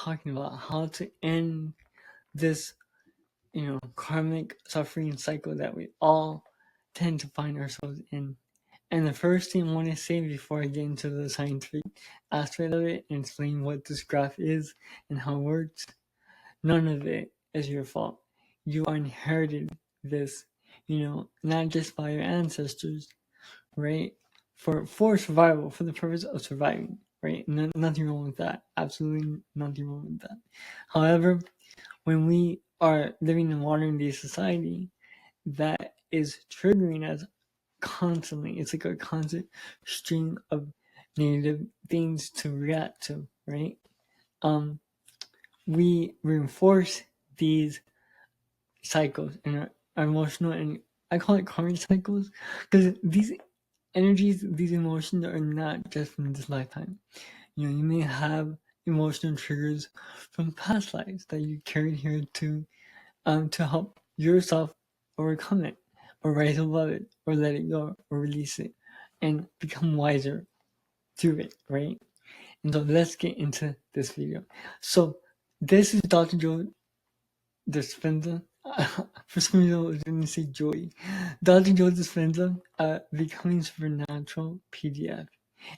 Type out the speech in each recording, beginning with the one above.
talking about how to end this, karmic suffering cycle that we all tend to find ourselves in. And the first thing I want to say before I get into the scientific aspect of it and explain what this graph is and how it works, none of it is your fault. You inherited this, not just by your ancestors, right? For survival, for the purpose of surviving, right? Nothing wrong with that. Absolutely nothing wrong with that. However, when we are living in modern day society, that is triggering us constantly. It's like a constant stream of negative things to react to, right? We reinforce these cycles in our emotional, and I call it karmic cycles, because these energies, these emotions are not just from this lifetime. You may have emotional triggers from past lives that you carried here to help yourself overcome it, or rise above it, or let it go, or release it, and become wiser through it, right? And so let's get into this video. So this is Dr. Joe Dispenza. For some reason, I was going to say Joy. Dr. Joe Dispenza, Becoming Supernatural PDF.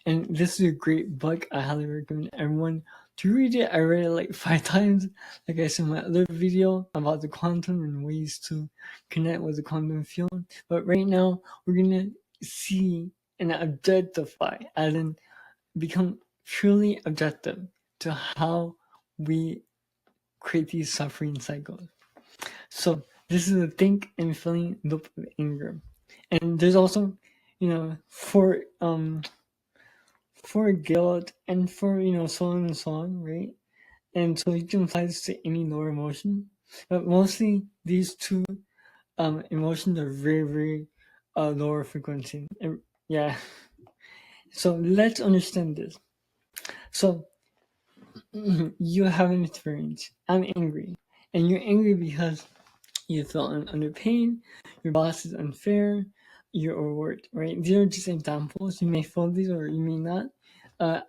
And this is a great book. I highly recommend everyone to read it. I read it like 5 times. Like I said in my other video about the quantum and ways to connect with the quantum field. But right now, we're going to see and objectify, as in become truly objective to how we create these suffering cycles. So this is a think and feeling loop of anger. And there's also, for guilt and for, so on and so on, right? And so you can apply this to any lower emotion. But mostly these two emotions are very, very lower frequency. And, yeah. So let's understand this. So you have an experience. I'm angry. And you're angry because you feel under pain, your boss is unfair, you're overworked, right? These are just examples. You may feel these or you may not.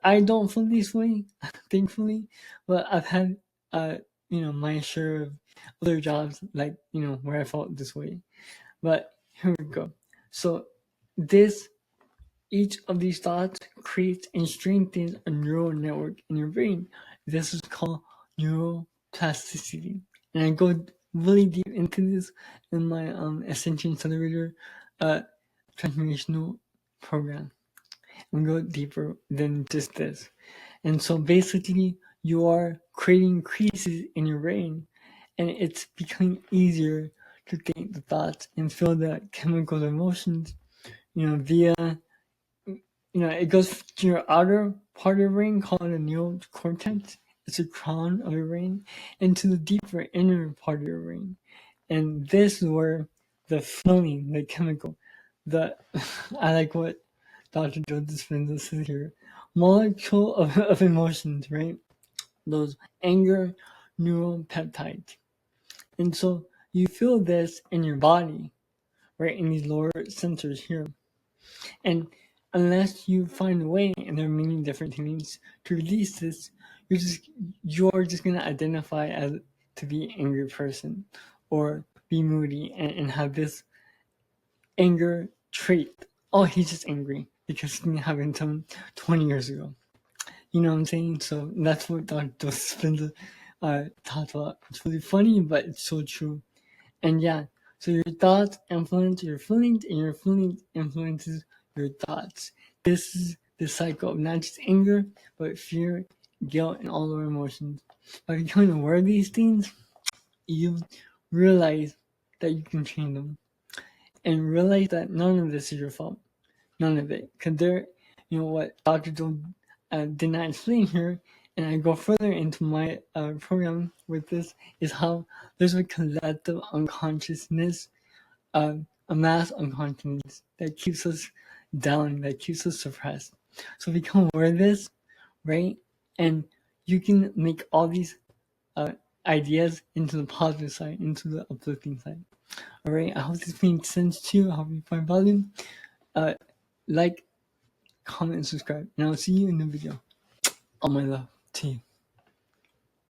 I don't feel this way, thankfully, but I've had, my share of other jobs, like, where I felt this way. But here we go. So each of these thoughts creates and strengthens a neural network in your brain. This is called neuroplasticity. And I go really deep into this in my Ascension Accelerator transformational program. And go deeper than just this. And so basically, you are creating creases in your brain, and it's becoming easier to think the thoughts and feel the chemical emotions, via it goes to your outer part of your brain called the neocortex. It's the crown of your brain, and to the deeper inner part of your brain. And this is where the feeling, the chemical, I like what Dr. Joe Dispenza says here, molecule of emotions, right? Those anger neuropeptides. And so you feel this in your body, right? In these lower sensors here. And unless you find a way, and there are many different techniques to release this, you're just gonna identify as to be an angry person or be moody and have this anger trait. Oh, he's just angry because it didn't happen to him 20 years ago. You know what I'm saying? So that's what Dr. Dispenza talked about. It's really funny, but it's so true. And yeah, so your thoughts influence your feelings, and your feelings influences your thoughts. This is the cycle of not just anger, but fear, guilt, and all our emotions. By becoming aware of these things, you realize that you can change them. And realize that none of this is your fault. None of it. Because what Dr. Joe did not explain here, and I go further into my program with this, is how there's a collective unconsciousness, a mass unconsciousness that keeps us down, that keeps us suppressed. So become aware of this, right? And you can make all these ideas into the positive side, into the uplifting side. All right, I hope this makes sense to you. I hope you find value. Like, comment, and subscribe. And I'll see you in the video. All my love to you.